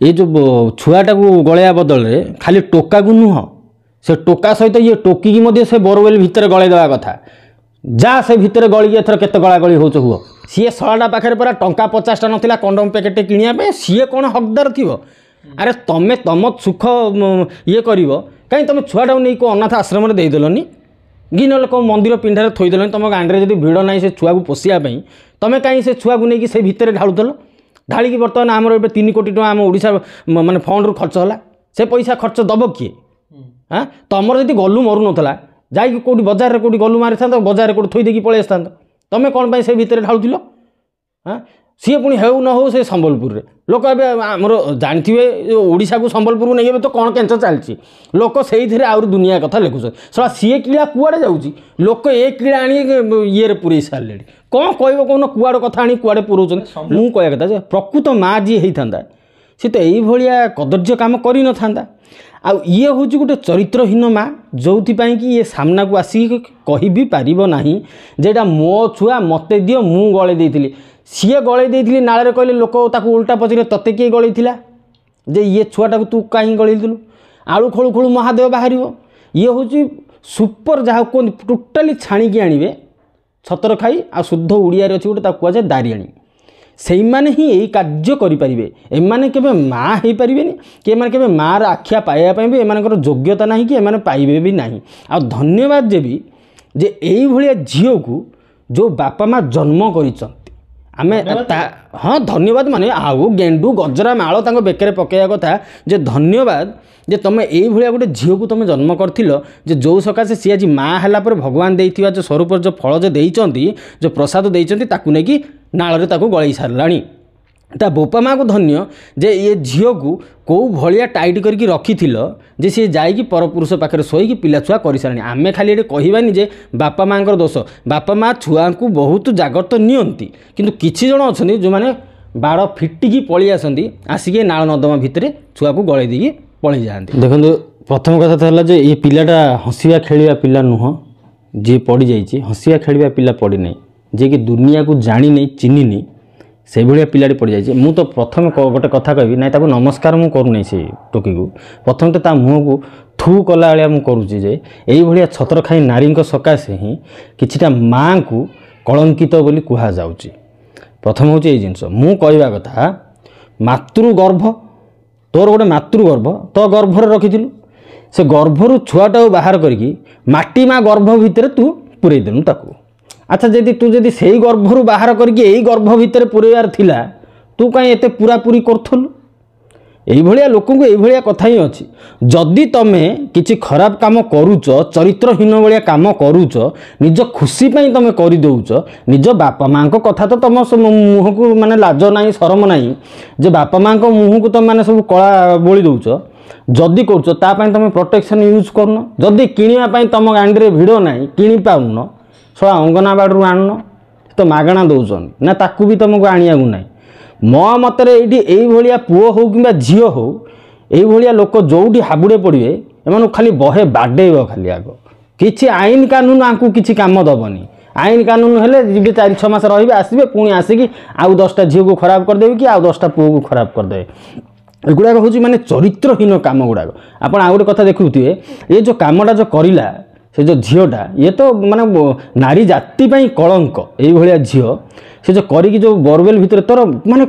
ये जो छुआटा को गलैया बदल खाली टोका को नुह से टोका सहित ये टोकी से बोरवेल भितर गलई देवा कथा जा से भितर गलिकी एथर केते गला गली होच हुओ सी शलाटा पाखे पूरा टंका 50टा नाला कंडम पैकेट किनिया सी कौन हकदार थी अरे तमें तुम सुख ये कर कहीं तुम छुआटा नहीं को अनाथ आश्रम में देदेलनि कि ना कौन मंदिर पिंडारे थोदेल तुम गाँव में भिड़ ना से छुआ को पोषापी तुम कहीं से छुआ को लेकिन से भितर ढालुल ढालिकी बर्तमान आमर 3 कोटी टका आम ओडिशा माने फंड रु खर्च होला से पैसा खर्च दब किए हाँ तुमर जब गलु मरु नाला जाकि कौटी बजार में कौटी गलु मारी था बजार में कौटी थोई देकी पलि आसता तुम कौन से भितर ढालुल हाँ सी पुणी हो न हो से संबलपुर रे लोक आमर जानते ओडिशा को संबलपुर नहीं तो कौन कैंसर चलती लोक से आउर दुनिया कथा लिखुन सला सी किड़ा कुआड़े जाऊँगी लोक ए किड़ा आनी ये पूरे सारे कौन कह कौन कुआड़ कथा आनी कुआड़े पुराउन मुझे कह कथा प्रकृत माँ जी होता सी तो यही कदर्य काम कर न था आउ ये हूँ गोटे चरित्रहीन माँ जो कि ये सामना को आसिक कह भी पार ना जेटा मो छुआ मत दियो मु गले देती सी गले देती नाले कहले लोक उल्टा पचरे तते किए गलई जे ये छुआटा तू कहीं गलैलु आलू खोलू खोलू महादेव बाहर ये हूँ सुपर जहाँ कहते टोटाली छाणिकी आणवे छतर खाई आ शुद्ध ओडिया अच्छी गोटे कहुए दारियाणी से मैंने ही यही कार्य करें एमाने केबे माँ हो पारे कि एमाने केबे माँ आख्या पाइबापी भी एमानकर योग्यता ना कि एमाने पाइबे भी ना आ धन्यवाद देवी जे यही भाया झील को जो बापा माँ जन्म कर आमे हाँ धन्यवाद माने आउ गेंडू गजरा माल तांको बेकरे पकेया कथा जे धन्यवाद जे तुम यही भाया गोटे झील को तुम जन्म करथिल जे जो सकाशे सी आज माँ है भगवान देइथिबा जो स्वरूप जो फल जो देइचंती जो प्रसाद देइचंती ताकू नेकी नाଳରେ ताकू गलई सारलाणी ता बोपा माँ को धन्य जे ये झील को कौ भाया टाइट करके रखी जे सी जाइकी परपुरुष पाखे शोईकी पिला छुआ कर सारे आमे खाली ये कहबानी जे बापा माँ दोष बापा माँ छुआ को बहुत जाग्रत नियंती किंतु किछि जण अछंती जो माने बाड़ फिटिकी पलि आसंती आसिके नाଳ नर्दमा भितर छुआ को गलई देकी पलि जाती देखो प्रथम कथा तो है ये पिलाटा हसिया खेलिया पिला नुह जी पड़ जाइए हसिया खेलिया पिला पड़ी नहीं जे कि दुनिया को जानी नहीं चिन्ह नहीं से भाया पिलाटी पड़ जाइए मु तो प्रथम गोटे कथा कहबी ना ताको नमस्कार मु करू नहीं से टोकी को प्रथम तो ता मुँह को थू कला भाया मुझे करुच्ची जे यही भाया छतर खाई नारी सकाशे ही किछिटा माँ को कलंकित बोली कह जाउची प्रथम हूँ ये जिनस मु कहवा कथा मातृगर्भ तोर गोटे मातृगर्भ तो गर्भर रखिलु से गर्भर छुआटा बाहर करके माटी माँ गर्भ भितर तू पूरे देनु ताकू अच्छा जदि तू जदि से गर्भर बाहर करके यही गर्भ भितर पुरेबार थिला तू कहीं एते पूरा पूरी करथलु यही भाया लोक ये कथा ही अच्छी जदि तुम किसी खराब काम करुच चरित्रहीन भाया काम करुच निज खुशी तुम करदौच निज बापा माँ को कथा तो तुम मुँह को माने लाज ना शरम ना जे बापा माँ को मुँह को तुम मैंने सब कला बोली दौच जदि करुच तुम प्रोटेक्शन यूज करन जदि किणापी तुम गांडी भिड़ ना कि पाउन सो अंगनाबाड़ी आण तो मागणा दौन ना ताकू भी तुमको आनिया ना मो मतरे यही भाया पुओ हो कि झील हो यही भाया लोक जोटी हाबुड़े पड़े एम खाली बहे बाडेब खाली आग किसी आईन कानून आपको किसी काम दबनी आईन कानून हेले जी 4-6 मास रे आसबे पुणी आसिकी आउ 10टा झील को खराब करदेवे कि आउ 10टा पुओ को खराब करदेवे एगुड़ाक हूँ माने चरित्रहीन काम गुड़ाक आप आ गोटे कथा देखुए ये जो कामटा जो करा से जो झीलटा ये तो माने नारी जाति कलंक यही भाया झील से जो करी जो बोरवेल भितर तोर माने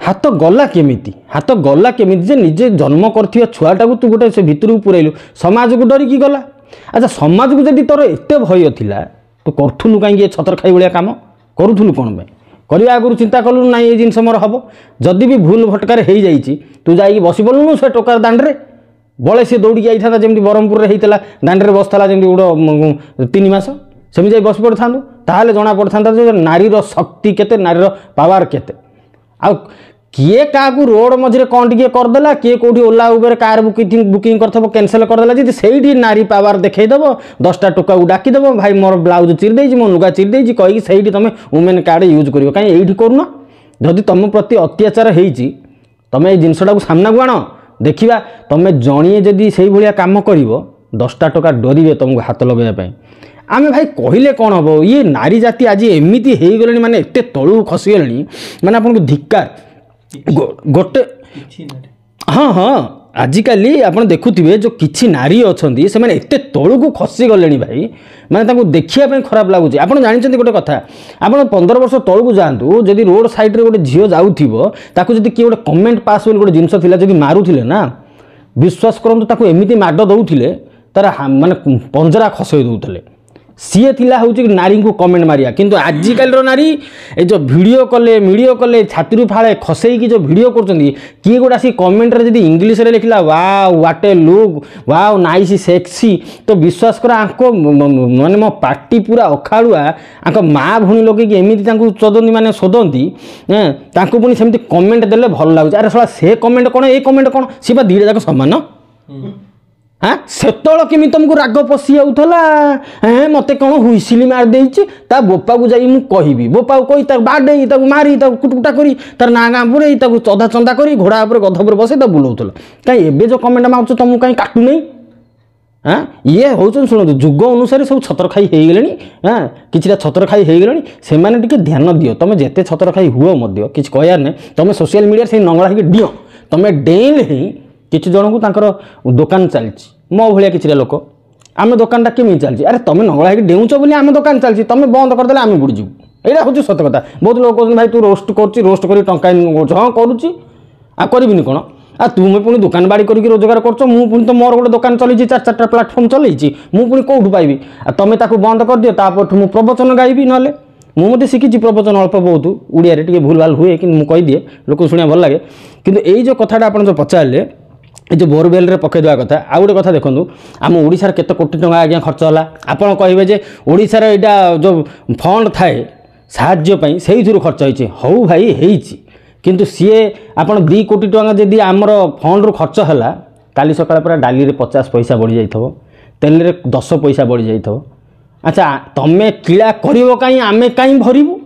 हाथ गला केमिति जे निजे जन्म करथिया छुआटा को तू गोटे से भितर को पुरैलु समाज को डरिकी गला अच्छा समाज को जदि तोर एते भय थिला तू करथुलु कहीं छतर खाई भाया काम करूथुलु कौन करवा आगु चिंता कलु ना ये जिनस मोर हम जदि भी भूल भटकार हो जाइए तू जा बसी पड़लुनु से टोकार दांडे बड़े सी दौड़ी आई जमी ब्रह्मपुर में होता दांडे बसला जमी गोटे 3 मास सेमि जा बस पड़ था जना पड़ा नारीर शक्ति केते नारीर पावर केते आ किए क्या रोड मझे कौन टे करदेला किए कौटी ओला उबेर कार बुकिंग कर कैनसल करदेला जी से नारी पावर देखईदेव 10टा टोका को डाकिदेव भाई मोर ब्लाउज चिरदे मो लुगा चिरदे कहीकि से तुम वुमेन कार्ड यूज कर कहीं ये करूना जदि तुम प्रति अत्याचार होती तुम ये जिनसा को सामना को आण देखा तुम जड़िए जदि से भाया कम कर 10टा टोका डरवे तुमको हाथ लगाई आमे भाई कहले कौन हम ये नारी जाति आज एमती हो गले माने एते तलू खसीगले माने आपको धिक्कार गोटे हाँ हाँ आजिकाली आप देखुवे जो किसी नारी अच्छा से मैंने एत तौक खसी गले भाई मैंने देखा खराब लगुच आप जानते गोटे कथा आप 15 वर्ष तौक जातु जदि रोड साइड गोटे झील जाऊँ किए गोटे कमेंट पास गोटे जिनस जब मारुले ना विश्वास करूँ एमती माड दौले तार माने पंजरा खसई दौले सीए थिला हूँ नारी को कमेंट मारिया किंतु आजिकल नारी ये जो वीडियो कले छाती फाड़े खसई की जो वीडियो कर किए गोटे आसी कमेंट रे इंग्लिश रे लिखला wow what A look wow nice sexy तो विश्वास कर आंको माने मो पार्टी पूरा अखाड़ुआ आंको माँ भूणी लगे एमती चोदती माने शोधती तांको पुणी सेमती कमेंट देले भल लगुच अरे सला से कमेंट कौन ए कमेंट कौन सी बा दीटा जाक समान हाँ सेतल केमी तुमको राग पशि जाऊला हाँ मत कौन हुईसिली मार देती बोपा को जाई कहबी बोपा को कही बाडे मारी कुटकुटा करी तार ना गाँ बुड़े चंदा चंदा करी घोड़ा उपर गध उपर बसई बुलाऊल कहीं एवं जो कमेंट मार्च तुमको कहीं काटू नहीं हाँ ये हूँ शुणु जुग अनुसार सब छतर खाई हो गले हाँ कि छतर खाई हो गले से ध्यान दियो तुम जिते छतर खाई हुए कि कहार ना तुम सोशल मीडिया से नंगला हो डिओ तुम डेल ही किसी जन को तांकर दुकान चलती मो भाया कि लोक आम दुकानटा केमी चलती अरे तुम नंगला हो डेउच बोली आम दुकान चलती तुम बंद करदे आम बुड़ीजु यहाँ हूँ सत कथा बहुत लोग कहते भाई तू रोस्ट रोस्ट कर टंका इनकम कर हाँ करुच्ची आ करबिनी कौन आ तुम्हें पुणी दुकान बाड़ी करके रोजगार कर तो मोर गोटे दुकान चलती 4-4टा प्लाटफर्म चलती मुझे कौटू पाइबी तुम ताकू बंद कर दियो तापर मुझे प्रवचन गाइबी ना मुझे शिखी प्रवचन अल्प बहुत ओडिया टी भूल भाल हुए कि मुझे कहीदिए लोक शुणा भल लगे कि यही जो कथाटा आप जो पचारे ये जो बोरवेल रे पकईदेवा कथा आ गोटे कथा देखो आम ओडिशार केते कोटी टंका आज्ञा खर्च होला आपन कहिबे जे ओडिशार एटा जो फंड थाए साहाय्य से खर्च होइछि हौ भाई हेइछि किंतु सीए आपन 2 कोटी टंका जदि आमर फंड रु खर्च होला काली सकाळ पूरा डाली रे 50 पैसा बढ़ी जाइथबो तेल रे 10 पैसा बढ़ी जाइथबो अच्छा तमे किला करिवो काई आमे काई भरिबु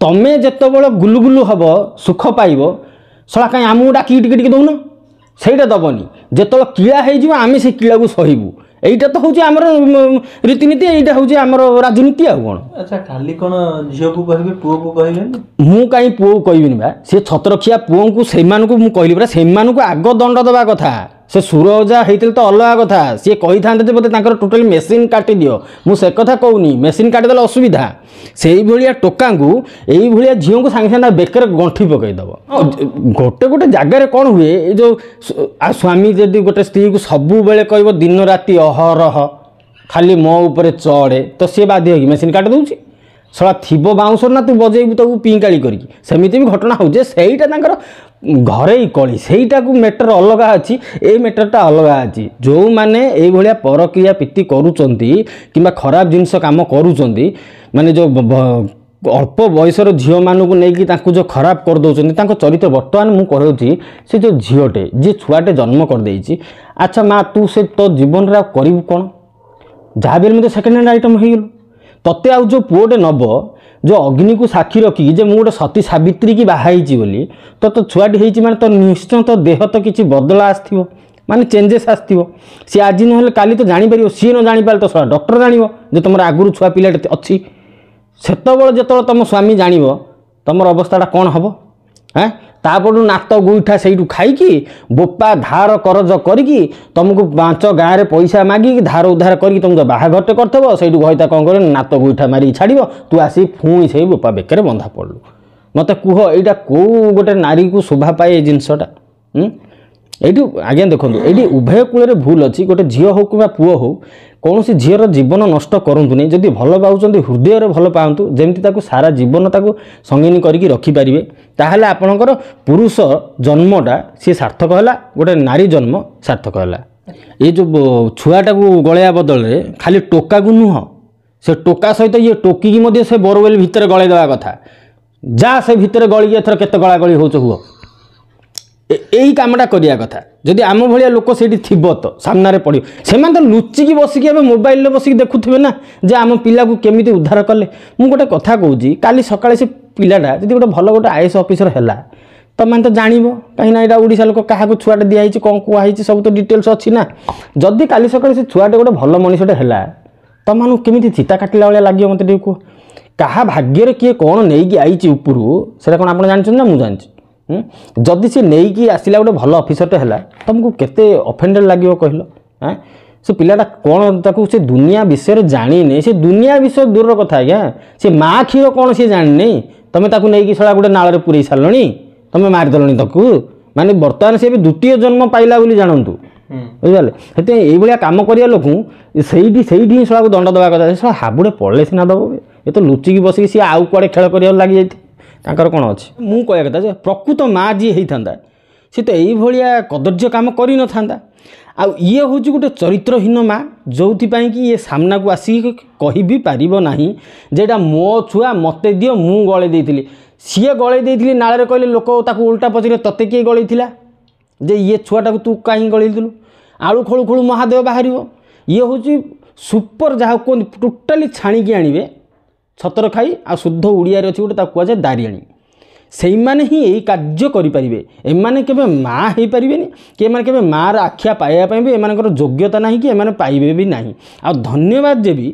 तमे जेतेबेले गुलुगुलु हबो सुख पाइबो सला काई आमु डाकी टिके दउन ସେଇଟା ଦବନି ଯେତେବେଳେ କିଳା ହେଇଯିବ ଆମେ ସେ କିଳାକୁ ସହିବୁ এইটা তো হচ্ছে আমার রীতিনীতি এইটা হচ্ছে আমার রাজনীতি আর কোন আচ্ছা খালি কোন ঝিও কো কহিবে পুও কো কহিবেনি মু কাই পুও কইবিনি বা সে ছত্রখিয়া পুওଙ୍କୁ সেমানଙ୍କୁ মু কইলি পরা সেমানଙ୍କୁ আগ দণ্ড দেবা কথা से सुरजा होते तो अलग कथा सी कही था बोलते टोटाली मेसीन काटी दियो मुझे कथा कहूनी मेसीन काटिदेले असुविधा से भाया टोका ये झील को सांगे सांगे बेकर गंठी पकईदब गोटे गोटे जगार कौन हुए जो स्वामी जदि गोटे स्त्री को सबु बेले कह दिन राति अहरह खाली मो उपर चढ़े तो सी बाध्य कि मेसीन काटी दूसरी सला थी बाउंसर ना तू बजेबू तो पिंकाड़ी करमती भी घटना हो सहीटा घरे कली सहीटा को मेटर अलग अच्छी ए मेटरटा अलग अच्छी जो मैंने ये परक्रिया प्रीति करुँच कि खराब जिनस कम करुँच माने जो अल्प बयसर झील मानू नहीं जो खराब कर दौरान चरित्र बर्तमान मुझे कहूँ से जो झीलटे जी छुआटे जन्म करदे अच्छा माँ तू से तो जीवन में करू कौन जहाँ भी मतलब सेकेंड हैंड आइटम हो गलु तत्ते आउ जो पुओटे नब जो अग्नि को साक्षी रखी जे मुझे सती सावित्री की बाहाई बोली तो छुआटी होती माने तो निश्चय तो देह तो किसी बदला आसो माने चेंजेस आसो सी आज ना काली तो जापर सी न जापर तो सला डॉक्टर जान जो तुम आगुरी छुआ पिलाटे अच्छी सेतबे जो तुम स्वामी जान तुम अवस्थाटा कौन हम हाँ तापर नात गुईठा से खाई बोपा धार करज करी तुमको 5 गाँव में पैसा मागिक धार उधार कर तुम जो बाहाघरटे करथब से कहता कौन कर नात गुईठा मारी छाड़ तू आसी पुणी से बोपा बेकर बंधा पड़लु मत कह यहाँ कौ गोटे नारी को शोभा पाए जिनसटा ये आज्ञा देखो ये उभय कूल भूल अच्छी गोटे झील हो कि पुओ हो कौन सी झीर जीवन नष्ट करूँ नहीं जदि भल पाँच हृदय भल पातु जमी सारा जीवन ताको संगीन करके रखिपारे ताहले आपणकर पुरुष जन्मटा सी सार्थक है गोटे नारी जन्म सार्थक है ये जो छुआटा को गलैया बदल खाली टोका को नुह से टोका सहित ये टोकी से बोरवेल भितर गलई देवा कथा जा से भितर गलिकी एथर केते गला गली हो हुआ यही कामटा करिया कथा जदि आम भाया लोक से तो सामने पड़ो से तो लुचिकी बसिक मोबाइल बसिक देखुवे ना जे आम पिला को केमी उद्धार कले मुझे गोटे कथा कहूँ काली सकाଳେ से पिलाटा जब गोटे भल गोटे आईएएस ऑफिसर है तो मैंने तो जान कहीं ओडिशा लोक क्या छुआटे दिखाई कौन कहुई सब तो डिटेल्स अच्छी ना जदि काली सकाଳେ से छुआटे गोटे भल मनीषटे है तुम केमी चिता काटिला भाया लगे मत कह क्या भाग्य किए कौन नहीं आई उपरू से कौन आप जानते ना मुझे जानती जदि सी नहीं आसला गोटे भल अफिसरटे है तुमको केते अफेंडेड लगे कहल हाँ से पिलाटा कौन ताकू से दुनिया विषय जानी नहीं से दुनिया विषय दूर कथा आज्ञा से माँ क्षीर कौन सी जानी नहीं तुम ताकू नहीं सड़ा गोटे नाल पूरे सारे तुम मारिदेल ताकू माने बर्तमान से द्वितीय जन्म पाइला बोली जानतु बुझे से ये कम कर लोक से सड़ा दंड दवा कथा सड़ा हाबुड़े पड़े सीना दब ये तो लुचिकी बसिकी सी आउ कड़े खेल कर लगी जाती कौन अच्छे मुझे कह कथा प्रकृत माँ जी होता सी तो ये कदर्य कम कर न आउ ये हूँ गोटे चरित्रहीन माँ जो कि ये सामना को आसिक कह भी पार ना जेटा मो छुआ मत दियो मु गले देती सी गले देती नाले कहले लोक ताकू उल्टा पचरे तते किए गलई जे ये छुआटा तू कहीं गलैलु आलू खोलू खोलू महादेव बाहर ये हूँ सुपर जहाँ कहते टोटाली छाणिकी आणवे छतर खाई आ शुद्ध ओडिया अच्छी गोटे कहुए दारियाणी से मैंने ही यही कार्य करेंगे एमाने केबे माँ हो पारे कि एमाने केबे माँ आख्या पाइबा भी एमानकर योग्यता ना कि एमाने पाइबे भी नहीं आ धन्यवाद देवी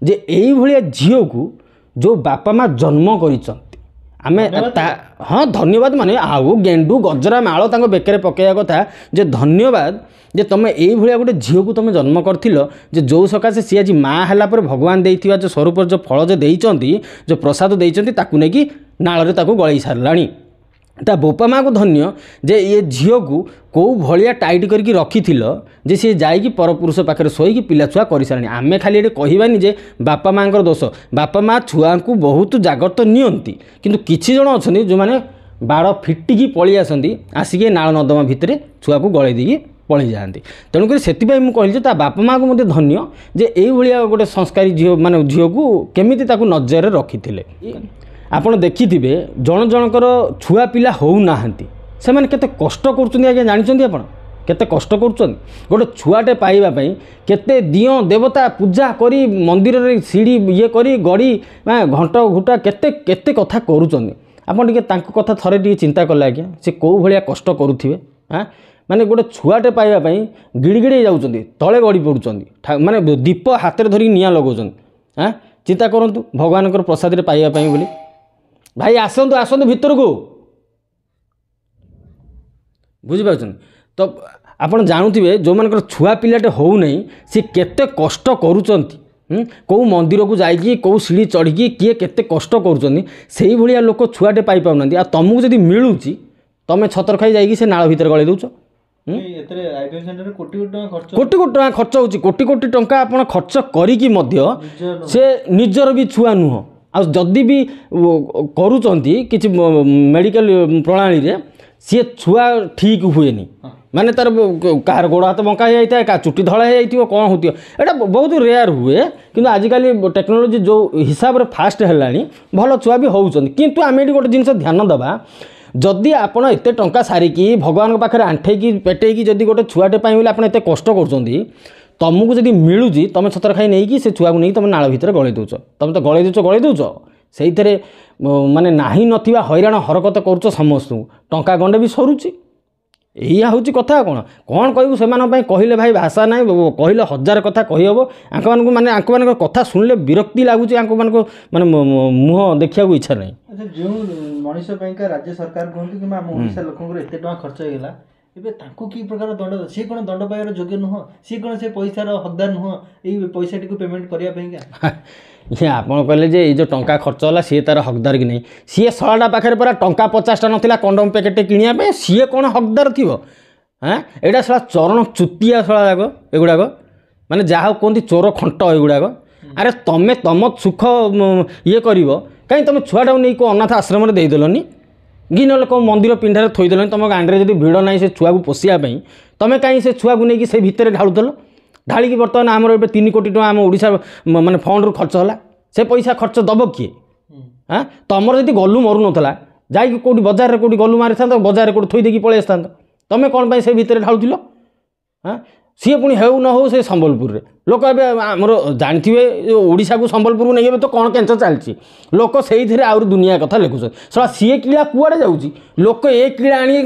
जे यही भाया झील को जो बापा माँ जन्म कर आमे हाँ धन्यवाद माने आउ गेंडू गजरा माल तांको बेकरे पकेया कथा जे धन्यवाद जे तुम यही गोटे झील को तुम जन्म करथिलो जे जो सकाशे सी आज माँ है भगवान देइथिबा जो स्वरूप जो फल जो देइचंती जो प्रसाद देइचंती ताकू नै कि नाଳରେ ताकू गलई सारलाणी ता बोपा माँ को धन्य जे ये झील को कौ भाया टाइट करके रखी जे सी जाइकी परपुरुष पाखे शोईकी पिला छुआ कर सारे आमे खाली ये कहबानी जे बापा माँ दोष बापा माँ छुआ को बहुत जागृत नियंती किंतु किछि जण अछंती जो माने बाड़ फिटिकी पलि आसंती आसिके नाल नर्दमा भितर छुआ को गलई देकी पलि जाती तेणुक से कहली बापा माँ को धन्य जे ये गोटे संस्कारी झील माने झील को केमिति ताकू नजर रखी आपण देखिथिबे जन जनकर छुआ पिला होउना से माने केते कष्ट करुछन्ती आज्ञा जानिछन्ती आपण केते कष्ट करुछन्ती गोटे छुआटे पाइबा पई केते दियो देवता पूजा करी मंदिर रे सीढ़ी ये करी गड़ी घंट घुटा केते केते कथा करुछन्ती आपण टिके तांको कथा थरे टिके चिंता कले आज्ञा से को भलिया कष्ट करुथिबे हां माने गोटे छुआटे पाइबा पई गिड़गिड़ी जाउछन्ती तळे गड़ी पडुछन्ती माने दीप हाथ रे धरी निया लगाउछन्ती हां चिंता करंतु भगवानकर प्रसाद रे पाइबा पई बोली भाई आसतु आसतु भितर को बुझिपार तो आपड़ जानूे जो मान छुआ पिलाटे हो नहीं सी केते कष्ट करुचंती कौ मंदिर को जाइए कौ सीढ़ी चढ़ी किए केते कष्ट करुँच लोक छुआटे पाई पाऊना आ तुमको जब मिलूँ तुम छतर खाई जाइए से नाल भितर गलई दौच कोटी कोटी टका खर्च हो कोटी कोटी टंका आप खर्च करी से निजर भी छुआ नुह आ जदि भी करुँच कि मेडिकल प्रणाली रे सी छुआ ठीक हुए माने तार कार गोड़ हाथ बंका जाता है क्या चुटी धड़ा हो कौन होती है बहुत रेयर हुए किंतु आजिकल टेक्नोलोजी जो हिसाब से फास्ट है भल छुआ भी होउछन किंतु आम ये गोटे जिनस ध्यान दबा जदि आपण एते टंका सारिकी भगवान पाखे आंठेकी पेटेकी जदि गोटे छुआटे बोले आप एते कष्ट कर तुमको जब मिलूँ तुम छतर खाई नहीं से छुआ को नहीं तुम नाल भितर गलई दौच तुम तो गलई दौच से माने नाही नथिबा हैरान हरकत करुच समस्त टंका गंडे भी सरुची या हूँ कथा कौन कौन कहूँ से कहले भाई भाषा ना कहले हजार कथा कहीहब आंक माने आंक मान कथा शुणिले विरक्ति लगुच आंक मान माने मुह देखा इच्छा ना जो मनीष राज्य सरकार कहते कि आम ओडिशा लोक एत खर्च होगा एबे तांको की प्रकार दंड सी कौन दंड पाइबार योग्य नुह सी कौन से पैसार हकदार नुह ये पैसा टी पेमेंट करने ये आप कहले जे जो टंका खर्च होला सी तार हकदार कि नहीं सी शलाटा पाखे पूरा टंका 50टा नाला कंडम पैकेट किनिया सी कौन हकदार थी हाँ यहाँ शला चरण चुतिया शला जाक एगुड़ाक माने जहाँ कहते चोर खंट एगुड़ाक अरे तमें तुम सुख ये कर कहीं तुम छुआटा नहीं को अनाथ आश्रम देदेलनि गिन लोक मंदिर पिंडारे थोदेल तुम गाँव जब भिड़ ना से छुआ को पोषापी तुम कहीं से छुआ को लेकिन से भितर ढालुल ढाड़ी बर्तमान आमर ए 3 कोटी टका आम ओडिशा माने फंड रू खर्च होला से पैसा खर्च दब किए हाँ तुमर जब गलु मरु नाला जाकि कौटी बजार कौटी गलु मारी था बजार कौटी थोई देकी पलि आसता तुम कौन से भितर ढालुल हाँ सी पुणी हो न हो से संबलपुर रे लोक आमर जानते ओडिशा को संबलपुर नहीं तो कौन कैंसर चलती लोक से आउर दुनिया कथा लिखुन सला सी किला कुआड़े जाऊँगी लोक ए किला आनी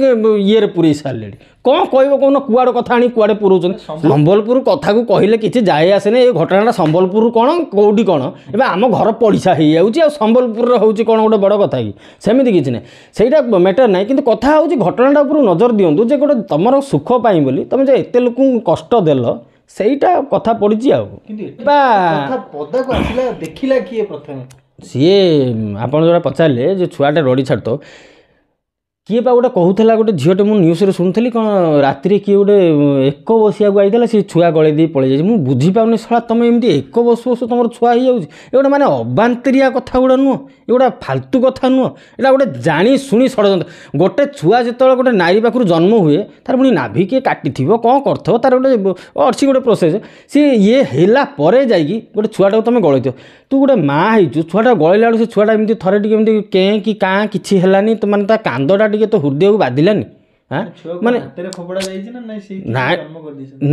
ये पूरे सारे କ'ଣ କହିବ କହୁନ କୁଆଡ଼େ କଥା ଆଣି କୁଆଡ଼େ ପୁରଉଛନ୍ତି ସମ୍ବଲପୁର କଥାକୁ କହିଲେ କିଛି ଯାଏ ଆସେନି ଏ ଘଟଣାଟା ସମ୍ବଲପୁର କ'ଣ କେଉଁଠି କ'ଣ ଏବେ ଆମ ଘର ପଡ଼ିଶା ହେଇଯାଉଛି ଆଉ ସମ୍ବଲପୁରର ହେଉଛି କ'ଣ ଗୋଟେ ବଡ଼ କଥା କି ସେମିତି କିଛି ନାହିଁ ସେଇଟା ମ୍ୟାଟର ନାହିଁ କିନ୍ତୁ କଥା ହେଉଛି ଘଟଣାଟା ଉପରୁ ନଜର ଦିଅନ୍ତୁ ଯେ ଗୋଟେ ତୁମର ସୁଖ ପାଇଁ ବୋଲି ତୁମେ ଯେ ଏତେ ଲୋକଙ୍କୁ କଷ୍ଟ ଦେଲ ସେଇଟା କଥା ପଡ଼ିଛି ଆଉ ବା ପଦାକୁ ଆସିଲା ଦେଖିଲା କିଏ ପ୍ରଥମେ ସିଏ ଆପଣ ଯେଉଁଟା ପଚାରିଲେ ଯେ ଛୁଆଟା ରଡ଼ି ଛାଡ଼ୁଥିବ କିଏ ବା ଗୋଟେ କହୁଥିଲା ଗୋଟେ ଝିଅଟେ ମୁଁ ନ୍ୟୁଜ୍ରେ ଶୁଣୁଥିଲି କ'ଣ ରାତିରେ କିଏ ଗୋଟେ ଏକ ବସିବାକୁ ଆଇଥିଲା ସେ ଛୁଆ ଗଳେଇ ଦେଇ ପଳେଇ ଯାଇଛି ମୁଁ ବୁଝିପାରୁନି ଶଳା ତୁମେ ଏମିତି ଏକ ବସୁ ତୁମର ଛୁଆ ହେଇଯାଉଛି ଏଗୁଡ଼ା ମାନେ ଅବାନ୍ତରିଆ କଥା ଗୁଡ଼ା ନୁହଁ ଏଗୁଡ଼ା ଫାଲତୁ କଥା ନୁହଁ ଏଇଟା ଗୋଟେ ଜାଣି ଶୁଣି ଷଡ଼ଯନ୍ତ୍ର ଗୋଟେ ଛୁଆ ଯେତେବେଳେ ଗୋଟେ ନାରୀ ପାଖରୁ ଜନ୍ମ ହୁଏ ତାର ପୁଣି ନାଭି କିଏ କାଟିଥିବ କ'ଣ କରିଥିବ ତାର ଗୋଟେ ଅଛି ଗୋଟେ ପ୍ରୋସେସ୍ ସିଏ ଇଏ ହେଲା ପରେ ଯାଇକି ଗୋଟେ ଛୁଆଟାକୁ ତୁମେ ଗଳେଇଥିବ ତୁ ଗୋଟେ ମାଆ ହେଇଛୁ ଛୁଆଟା ଗଳେଇଲା ବେଳକୁ ସେ ଛୁଆଟା ଏମିତି ଥରେ ଟିକେ ଏମିତି କେଁ କି କାଁ କିଛି ହେଲାନି ତ ମାନେ ତା କାନ୍ଦଟା ଟିକେ ତ ହୃଦୟକୁ ବାଧିଲାନି ମାନେ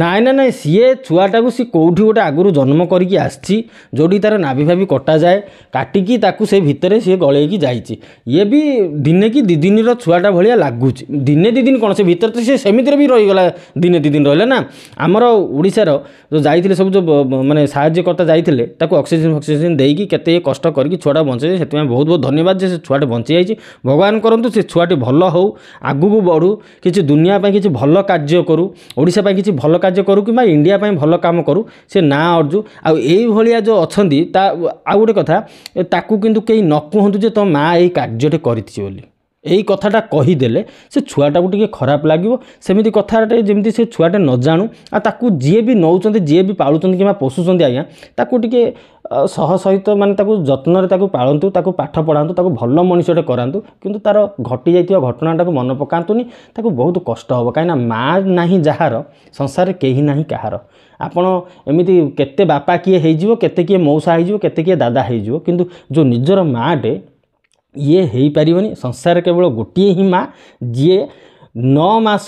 ନାଇଁ ନାଇଁ ସିଏ ଛୁଆଟାକୁ ସିଏ କେଉଁଠି ଗୋଟେ ଆଗରୁ ଜନ୍ମ କରିକି ଆସିଛି ଯେଉଁଠି ତାର ନାଭି ଭାଭି କଟାଯାଏ କାଟିକି ତାକୁ ସେ ଭିତରେ ସିଏ ଗଳେଇକି ଯାଇଛି ଇଏ ବି ଦିନେ କି 2 ଦିନର ଛୁଆଟା ଭଳିଆ ଲାଗୁଛି ଦିନେ 2 ଦିନ କ'ଣ ସେ ଭିତରେ ତ ସେ ସେମିତିରେ ବି ରହିଗଲା ଦିନେ 2 ଦିନ ରହିଲା ନା ଆମର ଓଡ଼ିଶାର ଯେଉଁ ଯାଇଥିଲେ ସବୁ ଯେଉଁ ମାନେ ସାହାଯ୍ୟକର୍ତ୍ତା ଯାଇଥିଲେ ତାକୁ ଅକ୍ସିଜେନ୍ ଦେଇକି କେତେ କଷ୍ଟ କରିକି ଛୁଆଟା ବଞ୍ଚେଇছে ସେଥିପାଇଁ ବହୁତ ବହୁତ ଧନ୍ୟବାଦ ଯେ ସେ ଛୁଆଟି ବଞ୍ଚିଯାଇଛି ଭଗବାନ କରନ୍ତୁ ସେ ଛୁଆଟି ଭଲ ହେଉ ଆଗକୁ ବଢ଼ୁ କିଛି ଦୁନିଆ ପାଇଁ କିଛି ଭଲ କାର୍ଯ୍ୟ କରୁ ଓଡ଼ିଶା ପାଇଁ କିଛି ଭଲ କାର୍ଯ୍ୟ କରୁ କିମ୍ବା ଇଣ୍ଡିଆ ପାଇଁ ଭଲ କାମ କରୁ ସେ ନାଁ ଅର୍ଜୁ ଆଉ ଏଇଭଳିଆ ଯେଉଁ ଅଛନ୍ତି ତା ଆଉ ଗୋଟେ କଥା ତାକୁ କିନ୍ତୁ କେହି ନ କୁହନ୍ତୁ ଯେ ତୋ ମାଆ ଏଇ କାର୍ଯ୍ୟଟେ କରିଛି ବୋଲି ଏଇ କଥାଟା କହିଦେଲେ ସେ ଛୁଆଟାକୁ ଟିକେ ଖରାପ ଲାଗିବ ସେମିତି କଥାଟେ ଯେମିତି ସେ ଛୁଆଟେ ନ ଜାଣୁ ଆଉ ତାକୁ ଯିଏ ବି ନେଉଛନ୍ତି ଯିଏ ବି ପାଳୁଛନ୍ତି କିମ୍ବା ପୋଷୁଛନ୍ତି ଆଜ୍ଞା ତାକୁ ଟିକେ ସହିତ ମାନେ ତାକୁ ଯତ୍ନରେ ତାକୁ ପାଳନ୍ତୁ ତାକୁ ପାଠ ପଢ଼ାନ୍ତୁ ତାକୁ ଭଲ ମଣିଷଟେ କରାନ୍ତୁ କିନ୍ତୁ ତାର ଘଟି ଯାଇଥିବା ଘଟଣାଟାକୁ ମନେ ପକାନ୍ତୁନି ତାକୁ ବହୁତ କଷ୍ଟ ହେବ କାହିଁକିନା ମାଆ ନାହିଁ ଯାହାର ସଂସାରରେ କେହି ନାହିଁ କାହାର ଆପଣ ଏମିତି କେତେ ବାପା କିଏ ହେଇଯିବ କେତେ କିଏ ମଉସା ହେଇଯିବ କେତେ କିଏ ଦାଦା ହେଇଯିବ କିନ୍ତୁ ଯେଉଁ ନିଜର ମାଆଟେ ଇଏ ହେଇପାରିବନି ସଂସାରରେ କେବଳ ଗୋଟିଏ ହିଁ ମା ଯିଏ 9 ମାସ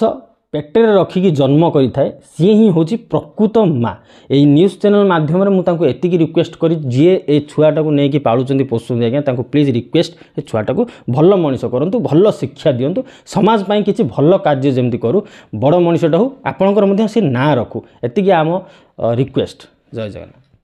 ପେଟରେ ରଖିକି ଜନ୍ମ କରିଥାଏ ସିଏ ହିଁ ହେଉଛି ପ୍ରକୃତ ମା ଏଇ ନ୍ୟୁଜ୍ ଚ୍ୟାନେଲ୍ ମାଧ୍ୟମରେ ମୁଁ ତାଙ୍କୁ ଏତିକି ରିକ୍ୱେଷ୍ଟ କରି ଯିଏ ଏ ଛୁଆଟାକୁ ନେଇକି ପାଳୁଛନ୍ତି ପୋଷୁଛନ୍ତି ଆଜ୍ଞା ତାଙ୍କୁ ପ୍ଲିଜ୍ ରିକ୍ୱେଷ୍ଟ ଏ ଛୁଆଟାକୁ ଭଲ ମଣିଷ କରନ୍ତୁ ଭଲ ଶିକ୍ଷା ଦିଅନ୍ତୁ ସମାଜ ପାଇଁ କିଛି ଭଲ କାର୍ଯ୍ୟ ଯେମିତି କରୁ ବଡ଼ ମଣିଷଟା ହଉ ଆପଣଙ୍କର ମଧ୍ୟ ସେ ନାଁ ରଖୁ ଏତିକି ଆମ ରିକ୍ୱେଷ୍ଟ ଜୟ ଜଗନ୍ନାଥ।